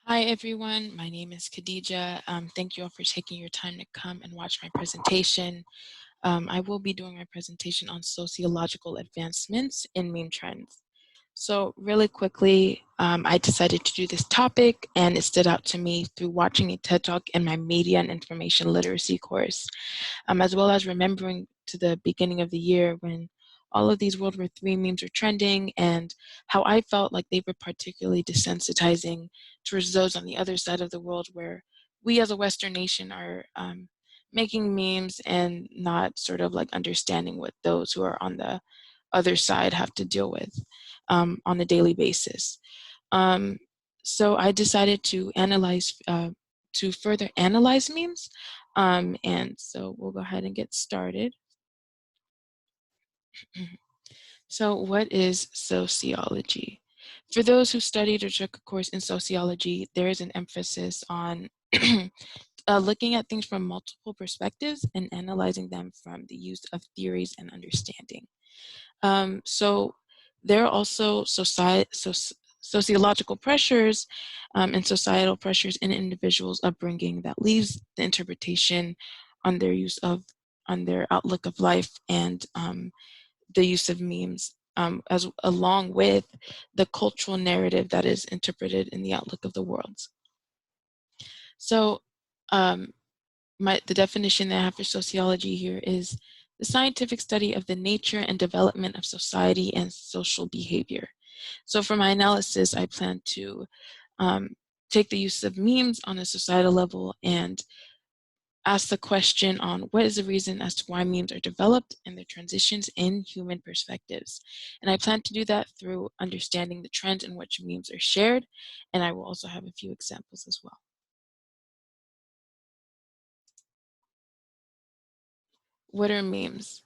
Hi everyone, my name is Khadijah. Thank you all for taking your time to come and watch my presentation. I will be doing my presentation on sociological advancements in meme trends. So really quickly, I decided to do this topic and it stood out to me through watching a TED Talk in my media and information literacy course, as well as remembering to the beginning of the year when all of these World War III memes were trending and how I felt like they were particularly desensitizing towards those on the other side of the world where we as a Western nation are making memes and not sort of like understanding what those who are on the other side have to deal with on a daily basis. So I decided to further analyze memes. And so we'll go ahead and get started. So what is sociology? For those who studied or took a course in sociology, there is an emphasis on looking at things from multiple perspectives and analyzing them from the use of theories and understanding. So there are also sociological pressures and societal pressures in individuals' upbringing that leaves the interpretation on their on their outlook of life and the use of memes, as along with the cultural narrative that is interpreted in the outlook of the world. So the definition that I have for sociology here is the scientific study of the nature and development of society and social behavior. So for my analysis, I plan to take the use of memes on a societal level and ask the question on what is the reason as to why memes are developed and their transitions in human perspectives. And I plan to do that through understanding the trends in which memes are shared, and I will also have a few examples as well. What are memes?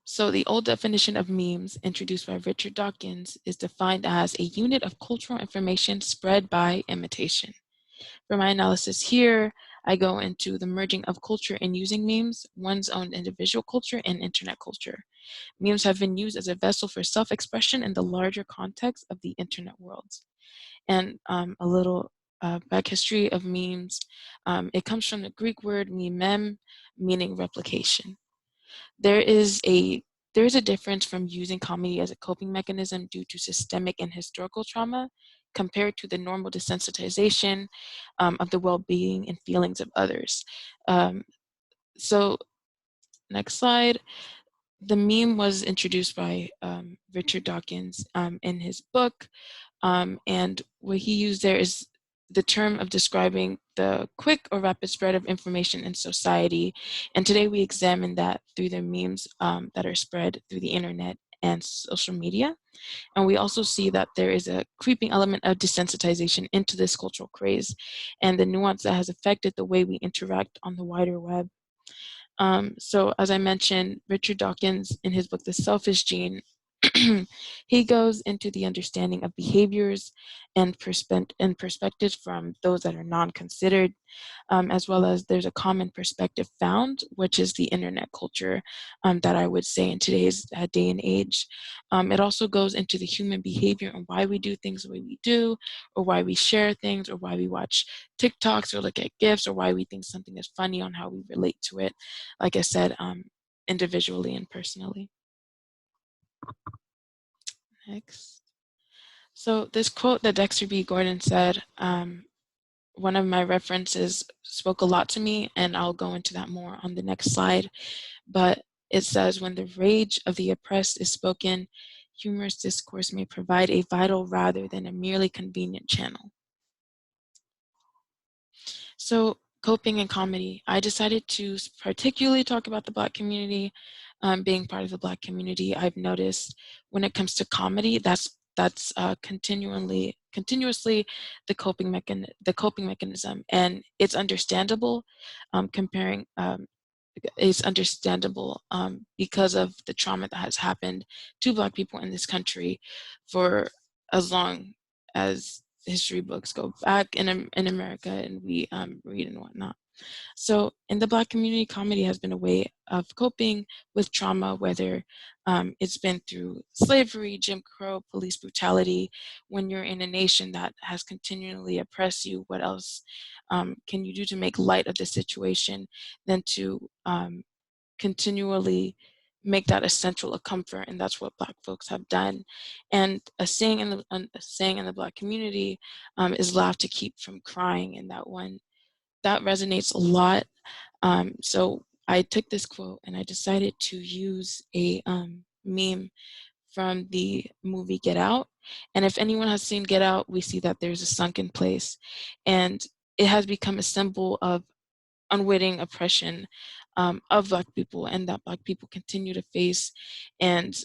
So the old definition of memes, introduced by Richard Dawkins, is defined as a unit of cultural information spread by imitation. For my analysis here, I go into the merging of culture in using memes, one's own individual culture, and internet culture. Memes have been used as a vessel for self-expression in the larger context of the internet world. And a little back history of memes. It comes from the Greek word meme, meaning replication. There is a difference from using comedy as a coping mechanism due to systemic and historical trauma compared to the normal desensitization of the well-being and feelings of others. So next slide. The meme was introduced by Richard Dawkins in his book, and what he used there is the term of describing the quick or rapid spread of information in society. And today we examine that through the memes that are spread through the internet and social media. And we also see that there is a creeping element of desensitization into this cultural craze and the nuance that has affected the way we interact on the wider web. So as I mentioned, Richard Dawkins in his book, The Selfish Gene, he goes into the understanding of behaviors and perspectives from those that are non-considered, as well as there's a common perspective found, which is the internet culture that I would say in today's day and age. It also goes into the human behavior and why we do things the way we do, or why we share things, or why we watch TikToks or look at GIFs, or why we think something is funny on how we relate to it, like I said, individually and personally. Next. So this quote that Dexter B. Gordon said, one of my references spoke a lot to me, and I'll go into that more on the next slide. But it says, when the rage of the oppressed is spoken, humorous discourse may provide a vital rather than a merely convenient channel. So coping and comedy, I decided to particularly talk about the Black community. Being part of the Black community, I've noticed when it comes to comedy, that's continuously the coping mechanism, and it's understandable. It's understandable because of the trauma that has happened to Black people in this country for as long as history books go back in America and we read and whatnot. So in the Black community, comedy has been a way of coping with trauma, whether it's been through slavery, Jim Crow, police brutality. When you're in a nation that has continually oppressed you, what else can you do to make light of the situation than to continually make that essential a comfort? And that's what Black folks have done. And a saying in the Black community is laugh to keep from crying. And that resonates a lot. So I took this quote and I decided to use a meme from the movie Get Out. And if anyone has seen Get Out, we see that there's a sunken place. And it has become a symbol of unwitting oppression of Black people, and that Black people continue to face. And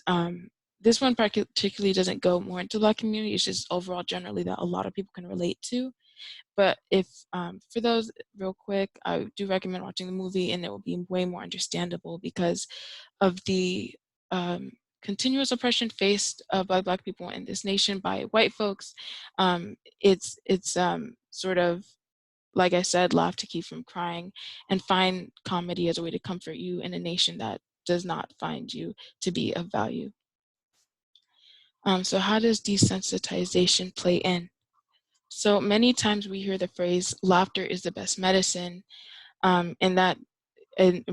this one particularly doesn't go more into Black community, it's just overall generally that a lot of people can relate to. But if, for those, real quick, I do recommend watching the movie, and it will be way more understandable because of the continuous oppression faced by Black people in this nation by white folks. It's sort of, like I said, laugh to keep from crying, and find comedy as a way to comfort you in a nation that does not find you to be of value. So how does desensitization play in? So many times we hear the phrase, laughter is the best medicine, and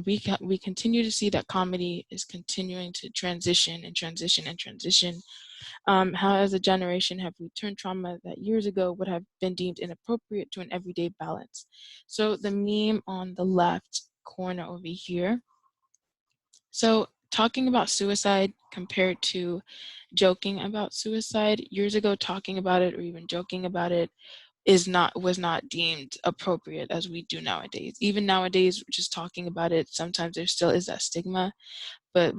we continue to see that comedy is continuing to transition and transition and transition. How as a generation have we turned trauma that years ago would have been deemed inappropriate to an everyday balance? So the meme on the left corner over here, so talking about suicide compared to joking about suicide, years ago talking about it or even joking about it was not deemed appropriate as we do nowadays. Even nowadays, just talking about it, sometimes there still is that stigma, but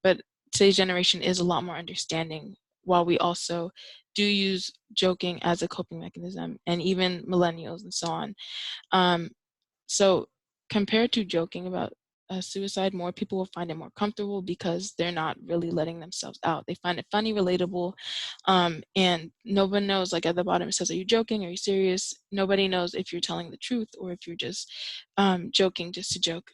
but today's generation is a lot more understanding, while we also do use joking as a coping mechanism, and even millennials and so on. So compared to joking about suicide, more people will find it more comfortable because they're not really letting themselves out. They find it funny, relatable, and nobody knows, like at the bottom it says, are you joking? Are you serious? Nobody knows if you're telling the truth or if you're just joking just to joke.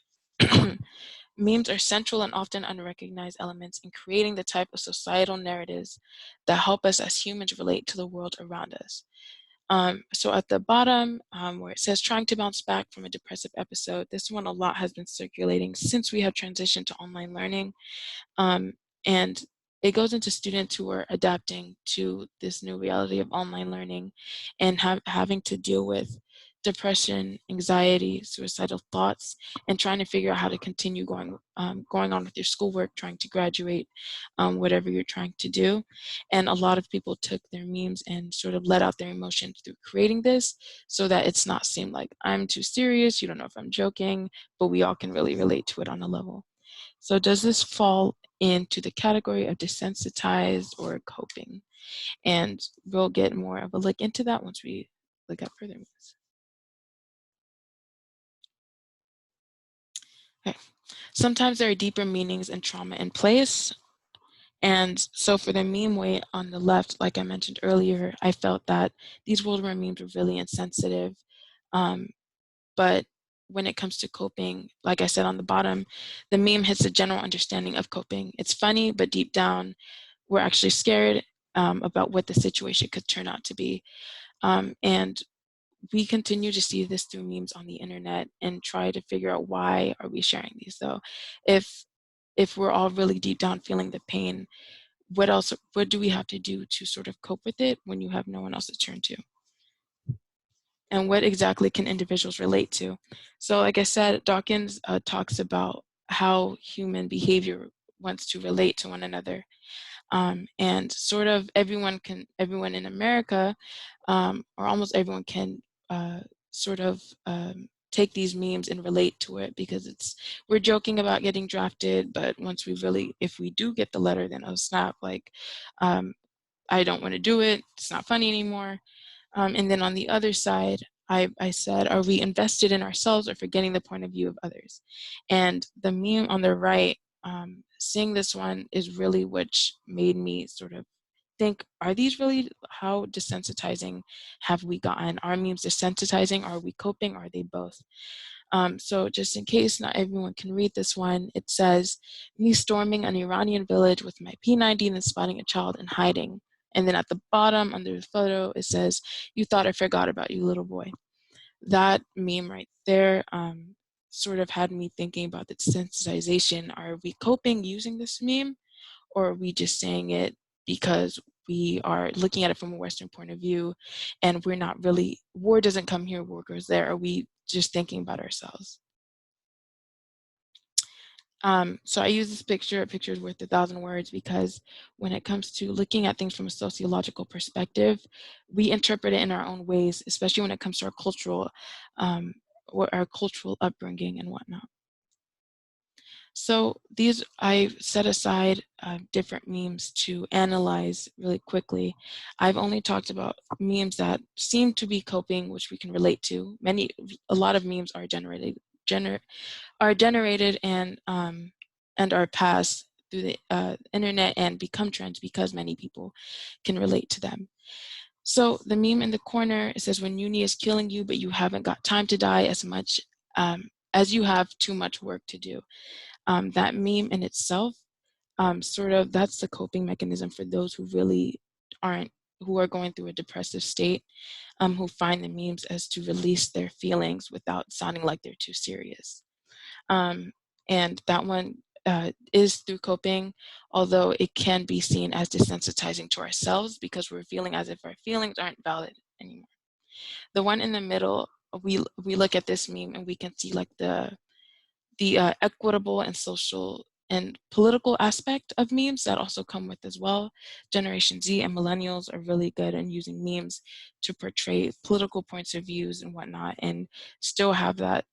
Memes are central and often unrecognized elements in creating the type of societal narratives that help us as humans relate to the world around us. So at the bottom, where it says trying to bounce back from a depressive episode, this one a lot has been circulating since we have transitioned to online learning. And it goes into students who are adapting to this new reality of online learning and having to deal with depression, anxiety, suicidal thoughts, and trying to figure out how to continue going on with your schoolwork, trying to graduate, whatever you're trying to do. And a lot of people took their memes and sort of let out their emotions through creating this, so that it's not seem like I'm too serious, you don't know if I'm joking, but we all can really relate to it on a level. So does this fall into the category of desensitized or coping? And we'll get more of a look into that once we look at further moves. Okay. Sometimes there are deeper meanings and trauma in place. And so for the meme way on the left, like I mentioned earlier, I felt that these World War memes were really insensitive. But when it comes to coping, like I said on the bottom, the meme hits a general understanding of coping. It's funny, but deep down, we're actually scared about what the situation could turn out to be. And we continue to see this through memes on the internet and try to figure out, why are we sharing these? So if we're all really deep down feeling the pain, what do we have to do to sort of cope with it when you have no one else to turn to? And what exactly can individuals relate to? So like I said, Dawkins talks about how human behavior wants to relate to one another. And sort of everyone in America, or almost everyone can sort of take these memes and relate to it, because we're joking about getting drafted, but once if we do get the letter, then oh snap, like I don't want to do it, it's not funny anymore. And then on the other side, I said, are we invested in ourselves or forgetting the point of view of others? And the meme on the right, seeing this one is really what made me sort of think, are these really, how desensitizing have we gotten? Are memes desensitizing? Are we coping? Are they both? So just in case not everyone can read this one, it says, me storming an Iranian village with my P90 and spotting a child and hiding. And then at the bottom under the photo, it says, you thought I forgot about you, little boy. That meme right there sort of had me thinking about the desensitization. Are we coping using this meme, or are we just saying it because we are looking at it from a Western point of view and we're not really, war doesn't come here, war goes there? Are we just thinking about ourselves? So I use this picture, a picture is worth 1,000 words, because when it comes to looking at things from a sociological perspective, we interpret it in our own ways, especially when it comes to our cultural upbringing and whatnot. So these, I set aside different memes to analyze really quickly. I've only talked about memes that seem to be coping, which we can relate to. A lot of memes are generated and are passed through the internet and become trends because many people can relate to them. So the meme in the corner, it says, when uni is killing you, but you haven't got time to die as much as you have too much work to do. That meme in itself, that's the coping mechanism for those who really who are going through a depressive state, who find the memes as to release their feelings without sounding like they're too serious. And that one is through coping, although it can be seen as desensitizing to ourselves because we're feeling as if our feelings aren't valid anymore. The one in the middle, we look at this meme and we can see like the equitable and social and political aspect of memes that also come with as well. Generation Z and millennials are really good in using memes to portray political points of views and whatnot, and still have that,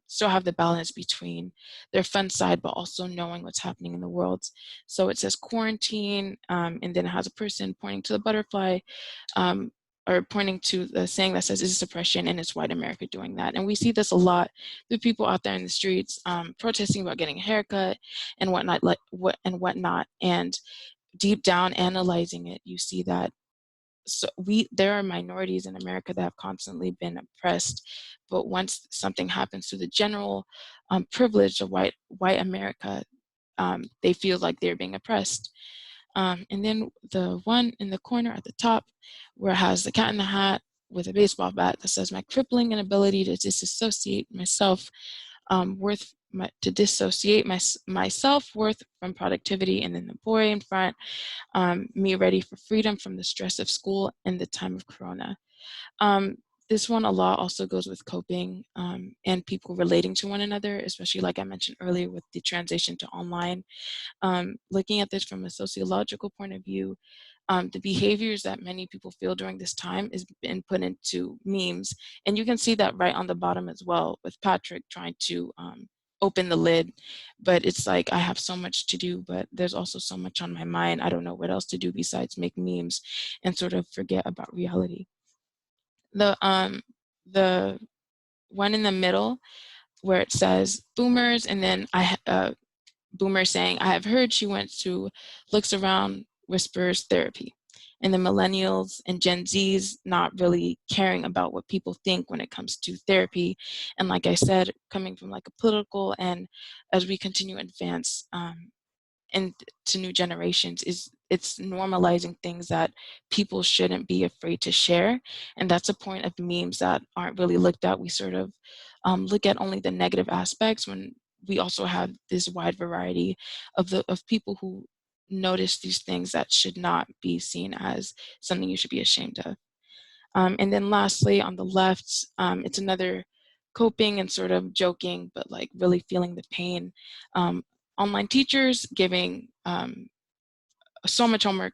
still have the balance between their fun side, but also knowing what's happening in the world. So it says quarantine, and then it has a person pointing to the butterfly, or pointing to the saying that says, is suppression, and it's white America doing that. And we see this a lot with people out there in the streets protesting about getting a haircut and whatnot. And deep down analyzing it, you see that there are minorities in America that have constantly been oppressed, but once something happens to the general privilege of white America, they feel like they're being oppressed. And then the one in the corner at the top, where it has the cat in the hat with a baseball bat that says, my crippling inability to disassociate myself my self-worth from productivity. And then the boy in front, me ready for freedom from the stress of school in the time of Corona. This one a lot also goes with coping and people relating to one another, especially like I mentioned earlier with the transition to online. Looking at this from a sociological point of view, the behaviors that many people feel during this time is been put into memes. And you can see that right on the bottom as well, with Patrick trying to open the lid. But it's like, I have so much to do, but there's also so much on my mind. I don't know what else to do besides make memes and sort of forget about reality. The one in the middle where it says boomers, and then Boomer saying, I have heard she went to looks around, whispers therapy. And the millennials and Gen Zs not really caring about what people think when it comes to therapy. And like I said, coming from like a political, and as we continue to advance and to new generations, it's normalizing things that people shouldn't be afraid to share. And that's a point of memes that aren't really looked at. We sort of look at only the negative aspects, when we also have this wide variety of people who notice these things that should not be seen as something you should be ashamed of. And then lastly, on the left, it's another coping and sort of joking, but like really feeling the pain. Online teachers giving so much homework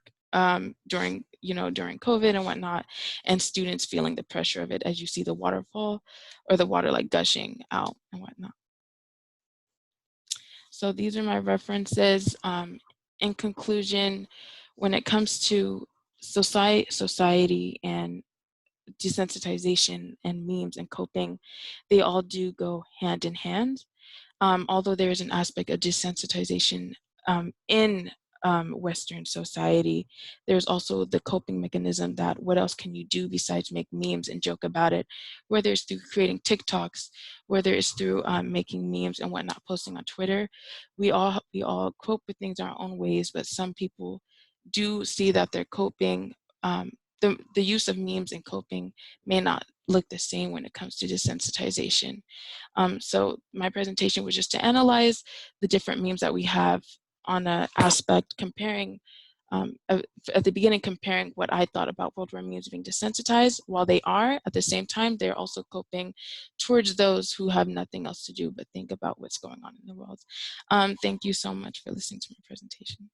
during COVID and whatnot, and students feeling the pressure of it as you see the waterfall or the water like gushing out and whatnot. So these are my references. In conclusion, when it comes to society and desensitization and memes and coping, they all do go hand in hand. Although there's an aspect of desensitization in Western society. There's also the coping mechanism that what else can you do besides make memes and joke about it, whether it's through creating TikToks, whether it's through making memes and whatnot, posting on Twitter. We all cope with things our own ways, but some people do see that they're coping. The use of memes and coping may not look the same when it comes to desensitization. So my presentation was just to analyze the different memes that we have on an aspect, comparing at the beginning, comparing what I thought about World War memes being desensitized. While they are, at the same time, they're also coping towards those who have nothing else to do but think about what's going on in the world. Thank you so much for listening to my presentation.